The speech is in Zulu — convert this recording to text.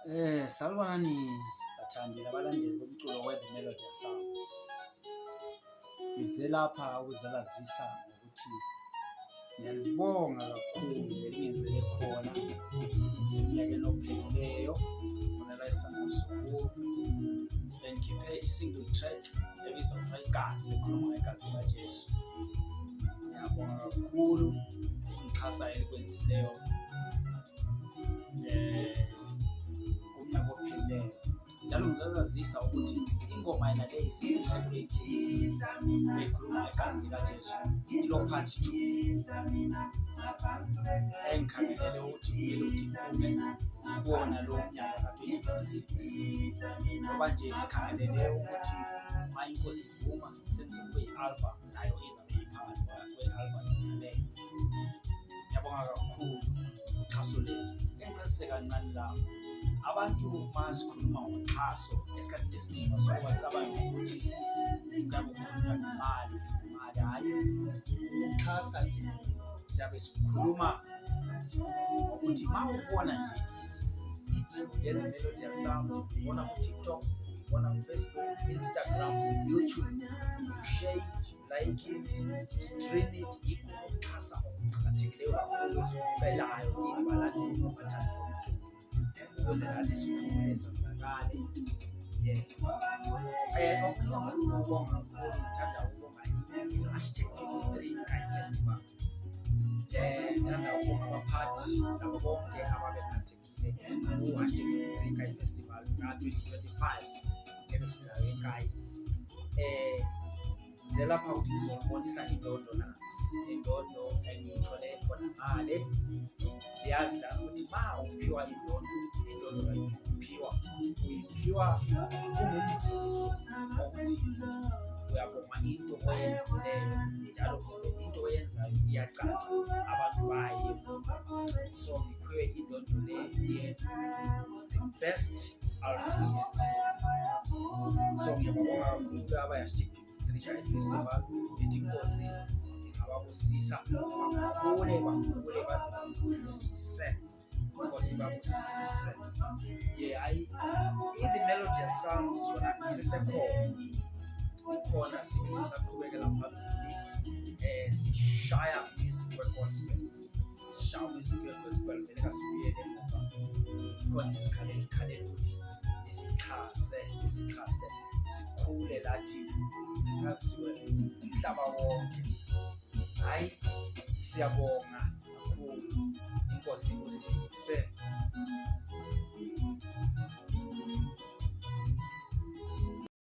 Salibonani bathandi nabalandeli bomculo we-The Melody Sounds. Ngize lapha ukuzolazisa ngokuthi ngiyalibonga kakhulu belingenzele khona eminyakeni ophelileyo khona isangamo sokuwo bengikhiphe i-single track ebizwa kuthiwa Igazi, ekhuluma ngegazi likaJesu. Ngiyabonga kakhulu ukungixhasa elikwenzileyo kumnyaka ophelileyo. Njalo ngizozazisa ukuthi ingoma yena le ekhuluma ngegazi likaJesu ilo part 2 engikhangelele ukuthi kumele ukuthi kuwona lo mnyaka ka-2026, ngoba nje sikhangelele ukuthi ma inkosi ivuma senze kube i-album nayo izabe iphakathi kwe-album leyo. Ngiyabonga kakhulu uxhaso lelo. Ngicacise kancane lapho abantu uma sikhuluma ngoxhaso esikhathini esiningi basocabanga ukuthi ngabe ukhuluma ngemali, hhayi. Ukuxhasa nje siyabe sikhuluma ukuthi ma ubona nje i-video ye-The Melody Sounds, ubona ku-TikTok, ubona ku-Facebook, Instagram, YouTube, share it, like it, stream it, yikho ukuxhasa okuqakathekileyo kakhulu esikucelayo balandeli babathandi bomculo ukuze nathi sikhule sazakale. Ngithanda ukubonga i-#53 Guy Festival. Ngithanda ukubonga abaphathi nabo bonke ababephathekile ku-#53 Guy Festival ka-2025 ebesinayo eGayi. Ngize lapha ukuthi ngizobonisa indondo nansi, indondo engiyithole khona ngale. Liyazi la ukuthi ma uphiwa indondo uyiphiwa ungumvuzo wokuthi uyabonga into oyenzileyo, njalo into oyenzayo iyacaca, abantu baye. So ngiphiwe indondo le the best altruist. So ngiyabonga kakhulu aba-#53 Guy Festival. Ngithi inkosi ingababusisa, bakhule bazibusise, inkosi babusise. I-The Melody Sounds yona isesekhona sibili sisaqhubekela phambili. Sishaya music we-gospel, vele kasibuyele emuva. Yikho nje sikhalele ukuthi isixhase sikhule lathi saziwe umhlaba wonke. Hhayi, siyabonga kakhulu, inkosi ibusise.